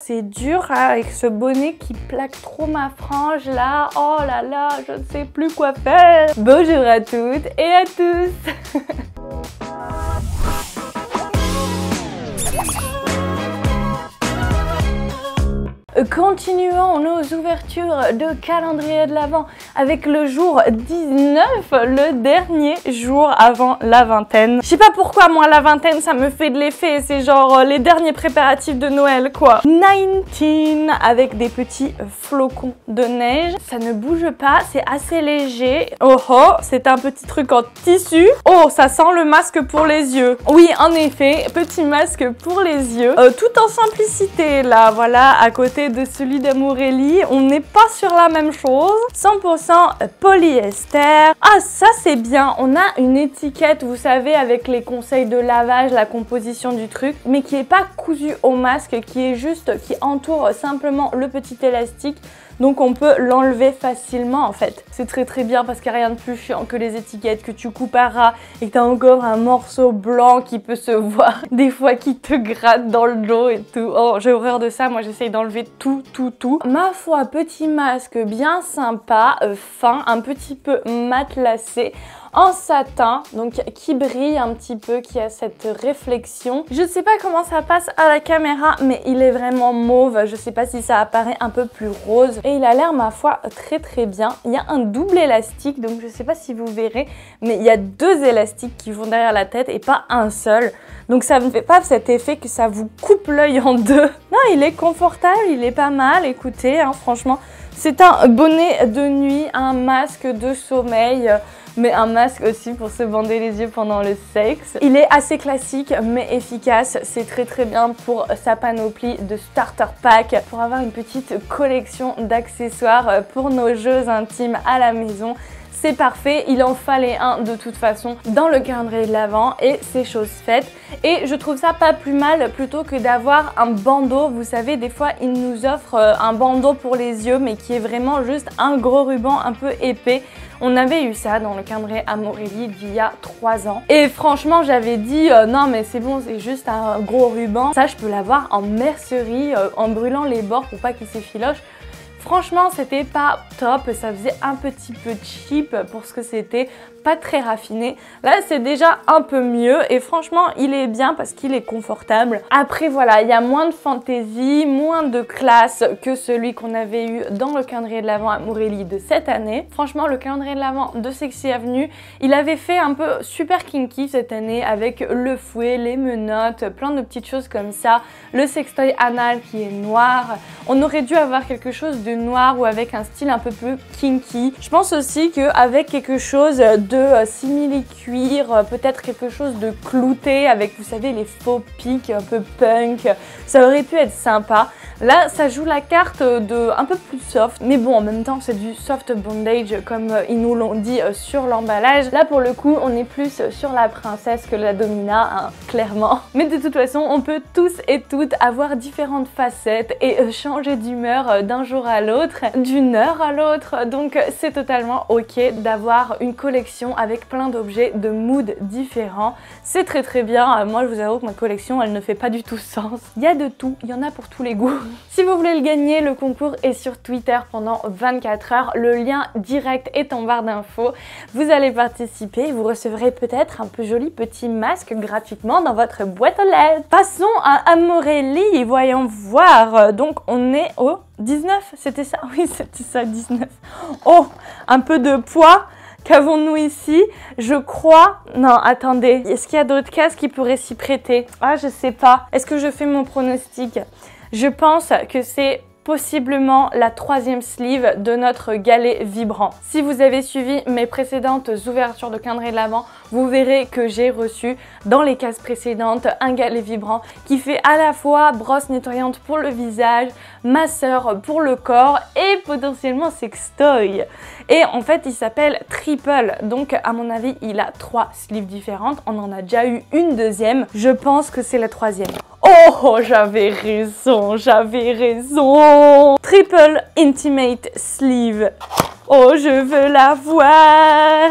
C'est dur hein, avec ce bonnet qui plaque trop ma frange là. Oh là là, je ne sais plus quoi faire. Bonjour à toutes et à tous. Continuons nos ouvertures de calendrier de l'Avent avec le jour 19, le dernier jour avant la vingtaine. Je sais pas pourquoi moi la vingtaine ça me fait de l'effet, c'est genre les derniers préparatifs de Noël quoi. 19 avec des petits flocons de neige, ça ne bouge pas, c'est assez léger. Oh oh, c'est un petit truc en tissu. Oh, ça sent le masque pour les yeux. Oui, en effet, petit masque pour les yeux, tout en simplicité là, voilà, à côté de celui d'Amorelli, on n'est pas sur la même chose. 100% polyester. Ah, ça c'est bien, on a une étiquette, vous savez, avec les conseils de lavage, la composition du truc, mais qui n'est pas cousu au masque, qui est juste, qui entoure simplement le petit élastique. Donc on peut l'enlever facilement en fait. C'est très bien parce qu'il n'y a rien de plus chiant que les étiquettes que tu coupes à ras et que tu as encore un morceau blanc qui peut se voir. Des fois qui te gratte dans le dos et tout. Oh, j'ai horreur de ça. Moi j'essaye d'enlever tout. Ma foi, petit masque bien sympa, fin, un petit peu matelassé. En satin, donc qui brille un petit peu, qui a cette réflexion. Je ne sais pas comment ça passe à la caméra, mais il est vraiment mauve. Je ne sais pas si ça apparaît un peu plus rose. Et il a l'air, ma foi, très bien. Il y a un double élastique, donc je ne sais pas si vous verrez, mais il y a deux élastiques qui vont derrière la tête et pas un seul. Donc ça ne fait pas cet effet que ça vous coupe l'œil en deux. Non, il est confortable, il est pas mal. Écoutez, hein, franchement, c'est un bonnet de nuit, un masque de sommeil, mais un masque aussi pour se bander les yeux pendant le sexe. Il est assez classique mais efficace, c'est très bien pour sa panoplie de starter pack, pour avoir une petite collection d'accessoires pour nos jeux intimes à la maison. C'est parfait, il en fallait un de toute façon dans le calendrier de l'Avent et c'est chose faite. Et je trouve ça pas plus mal plutôt que d'avoir un bandeau. Vous savez, des fois ils nous offrent un bandeau pour les yeux mais qui est vraiment juste un gros ruban un peu épais. On avait eu ça dans le calendrier Amorelli d'il y a 3 ans. Et franchement, j'avais dit non mais c'est bon, c'est juste un gros ruban. Ça, je peux l'avoir en mercerie, en brûlant les bords pour pas qu'il s'effiloche. Franchement, c'était pas top, ça faisait un petit peu cheap pour ce que c'était, pas très raffiné. Là, c'est déjà un peu mieux et franchement, il est bien parce qu'il est confortable. Après, voilà, il y a moins de fantaisie, moins de classe que celui qu'on avait eu dans le calendrier de l'Avent Amorelli de cette année. Franchement, le calendrier de l'Avent de Sexy Avenue, il avait fait un peu super kinky cette année avec le fouet, les menottes, plein de petites choses comme ça. Le sextoy anal qui est noir. On aurait dû avoir quelque chose de noir ou avec un style un peu plus kinky. Je pense aussi qu'avec quelque chose de simili-cuir, peut-être quelque chose de clouté avec, vous savez, les faux pics un peu punk, ça aurait pu être sympa. Là, ça joue la carte de un peu plus soft, mais bon, en même temps, c'est du soft bondage comme ils nous l'ont dit sur l'emballage. Là, pour le coup, on est plus sur la princesse que la domina, hein, clairement. Mais de toute façon, on peut tous et toutes avoir différentes facettes et changer d'humeur d'un jour à l'autre, d'une heure à l'autre. Donc, c'est totalement ok d'avoir une collection avec plein d'objets de mood différents. C'est très bien. Moi, je vous avoue que ma collection, elle ne fait pas du tout sens. Il y a de tout, il y en a pour tous les goûts. Si vous voulez le gagner, le concours est sur Twitter pendant 24 heures. Le lien direct est en barre d'infos. Vous allez participer, vous recevrez peut-être un peu joli petit masque gratuitement dans votre boîte aux lettres. Passons à Amorelli, voyons voir. Donc on est au 19, c'était ça? Oui, c'était ça, 19. Oh, un peu de poids. Qu'avons-nous ici? Je crois... Non, attendez. Est-ce qu'il y a d'autres cases qui pourraient s'y prêter? Ah, je sais pas. Est-ce que je fais mon pronostic? Je pense que c'est possiblement la 3e sleeve de notre galet vibrant. Si vous avez suivi mes précédentes ouvertures de calendrier de l'Avent, vous verrez que j'ai reçu dans les cases précédentes un galet vibrant qui fait à la fois brosse nettoyante pour le visage, masseur pour le corps et potentiellement sextoy. Et en fait, il s'appelle Triple. Donc, à mon avis, il a 3 sleeves différentes. On en a déjà eu une deuxième. Je pense que c'est la 3e. Oh, j'avais raison. Triple Intimate Sleeve. Oh, je veux la voir.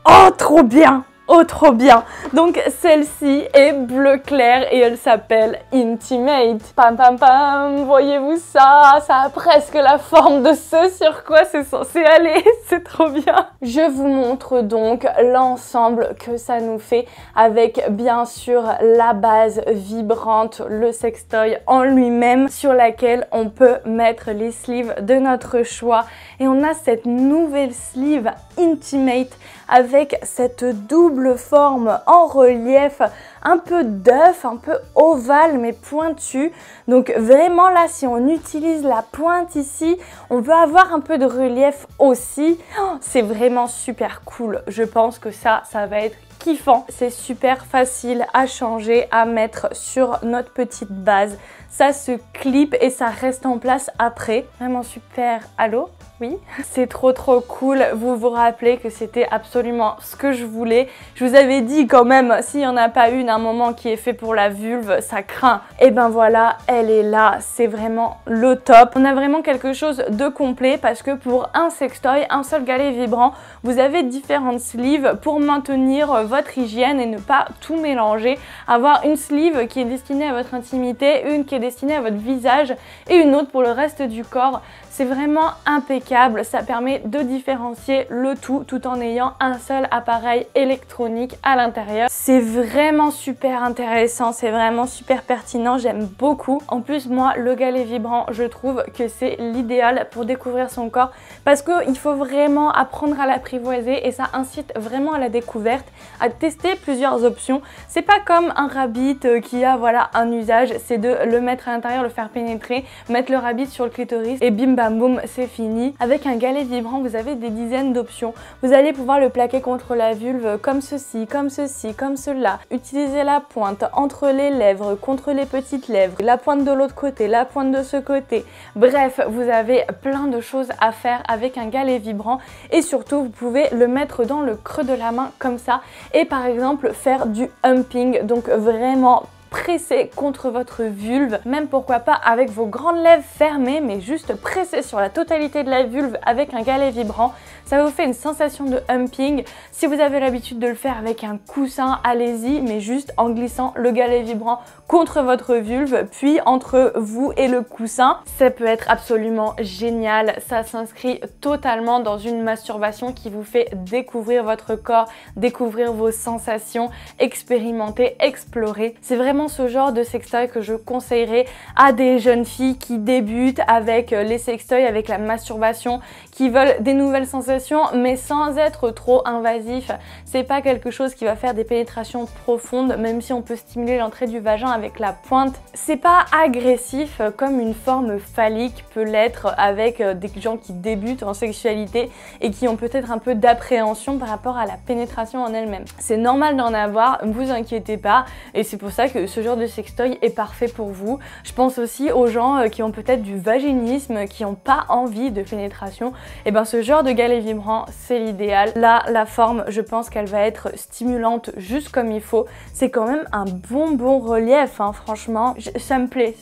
Oh, trop bien. Oh trop bien. Donc celle-ci est bleu clair et elle s'appelle Intimate. Pam pam pam, voyez-vous ça? Ça a presque la forme de ce sur quoi c'est censé aller. C'est trop bien. Je vous montre donc l'ensemble que ça nous fait avec bien sûr la base vibrante, le sextoy en lui-même sur laquelle on peut mettre les sleeves de notre choix. Et on a cette nouvelle sleeve Intimate avec cette double forme en relief, un peu d'œuf, un peu ovale mais pointu. Donc vraiment là, si on utilise la pointe ici, on peut avoir un peu de relief aussi. Oh, c'est vraiment super cool. Je pense que ça va être kiffant. C'est super facile à changer, à mettre sur notre petite base. Ça se clip et ça reste en place après. Vraiment super. Allô? Oui, c'est trop cool. Vous vous rappelez que c'était absolument ce que je voulais. Je vous avais dit quand même, s'il n'y en a pas une, un moment qui est fait pour la vulve, ça craint. Et ben voilà, elle est là. C'est vraiment le top. On a vraiment quelque chose de complet parce que pour un sextoy, un seul galet vibrant, vous avez différentes sleeves pour maintenir votre hygiène et ne pas tout mélanger. Avoir une sleeve qui est destinée à votre intimité, une qui est destinée à votre visage et une autre pour le reste du corps. C'est vraiment impeccable, ça permet de différencier le tout en ayant un seul appareil électronique à l'intérieur. C'est vraiment super intéressant, c'est vraiment super pertinent, j'aime beaucoup. En plus, moi, le galet vibrant, je trouve que c'est l'idéal pour découvrir son corps parce qu'il faut vraiment apprendre à l'apprivoiser et ça incite vraiment à la découverte, à tester plusieurs options. C'est pas comme un rabbit qui a voilà un usage, c'est de le mettre à l'intérieur, le faire pénétrer, mettre le rabbit sur le clitoris et bim bam boum, c'est fini. Avec un galet vibrant, vous avez des dizaines d'options. Vous allez pouvoir le plaquer contre la vulve comme ceci, comme cela. Utilisez la pointe entre les lèvres, contre les petites lèvres, la pointe de l'autre côté, la pointe de ce côté. Bref, vous avez plein de choses à faire avec un galet vibrant et surtout, vous pouvez le mettre dans le creux de la main comme ça et par exemple faire du humping. Donc vraiment presser contre votre vulve, même pourquoi pas avec vos grandes lèvres fermées, mais juste presser sur la totalité de la vulve avec un galet vibrant. Ça vous fait une sensation de humping. Si vous avez l'habitude de le faire avec un coussin, allez-y, mais juste en glissant le galet vibrant contre votre vulve, puis entre vous et le coussin. Ça peut être absolument génial. Ça s'inscrit totalement dans une masturbation qui vous fait découvrir votre corps, découvrir vos sensations, expérimenter, explorer. C'est vraiment ce genre de sextoy que je conseillerais à des jeunes filles qui débutent avec les sextoys, avec la masturbation, qui veulent des nouvelles sensations mais sans être trop invasif. C'est pas quelque chose qui va faire des pénétrations profondes, même si on peut stimuler l'entrée du vagin avec la pointe. C'est pas agressif comme une forme phallique peut l'être avec des gens qui débutent en sexualité et qui ont peut-être un peu d'appréhension par rapport à la pénétration en elle-même. C'est normal d'en avoir, ne vous inquiétez pas, et c'est pour ça que ce genre de sextoy est parfait pour vous. Je pense aussi aux gens qui ont peut-être du vaginisme, qui n'ont pas envie de pénétration. Et ben ce genre de galet vibrant, c'est l'idéal. Là, la forme, je pense qu'elle va être stimulante juste comme il faut. C'est quand même un bon relief, hein, franchement. Ça me plaît,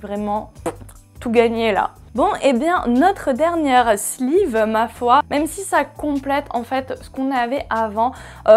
vraiment tout gagné là. Bon, et bien notre dernière sleeve, ma foi, même si ça complète en fait ce qu'on avait avant,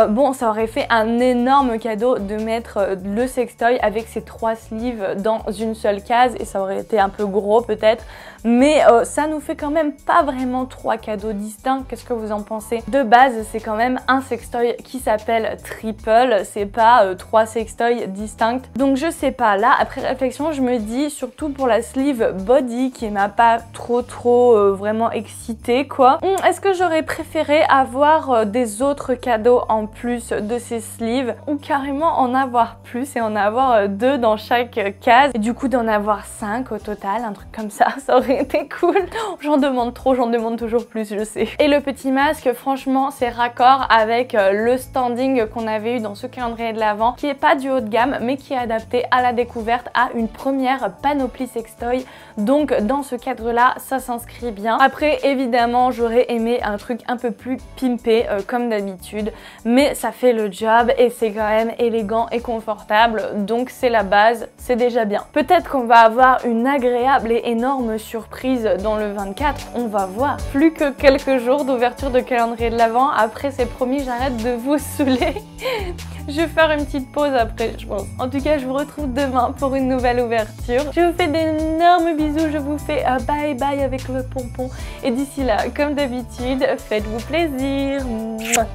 bon, ça aurait fait un énorme cadeau de mettre le sextoy avec ces 3 sleeves dans une seule case et ça aurait été un peu gros peut-être, mais ça nous fait quand même pas vraiment 3 cadeaux distincts. Qu'est-ce que vous en pensez? De base, c'est quand même un sextoy qui s'appelle triple, c'est pas 3 sextoys distincts. Donc je sais pas, là après réflexion, je me dis surtout pour la sleeve body qui m'a pas trop vraiment excitée quoi. Est-ce que j'aurais préféré avoir des autres cadeaux en plus de ces sleeves ou carrément en avoir plus et en avoir 2 dans chaque case et du coup d'en avoir 5 au total, un truc comme ça, ça aurait été cool. J'en demande trop, j'en demande toujours plus, je sais. Et le petit masque, franchement c'est raccord avec le standing qu'on avait eu dans ce calendrier de l'Avent qui est pas du haut de gamme mais qui est adapté à la découverte, à une première panoplie sextoy. Donc dans ce cadre cadre-là, ça s'inscrit bien. Après, évidemment, j'aurais aimé un truc un peu plus pimpé, comme d'habitude, mais ça fait le job et c'est quand même élégant et confortable, donc c'est la base, c'est déjà bien. Peut-être qu'on va avoir une agréable et énorme surprise dans le 24, on va voir. Plus que quelques jours d'ouverture de calendrier de l'Avent, après c'est promis, j'arrête de vous saouler. Je vais faire une petite pause après, je pense. En tout cas, je vous retrouve demain pour une nouvelle ouverture. Je vous fais d'énormes bisous, je vous fais un bye bye avec le pompon. Et d'ici là, comme d'habitude, faites-vous plaisir. Mouah.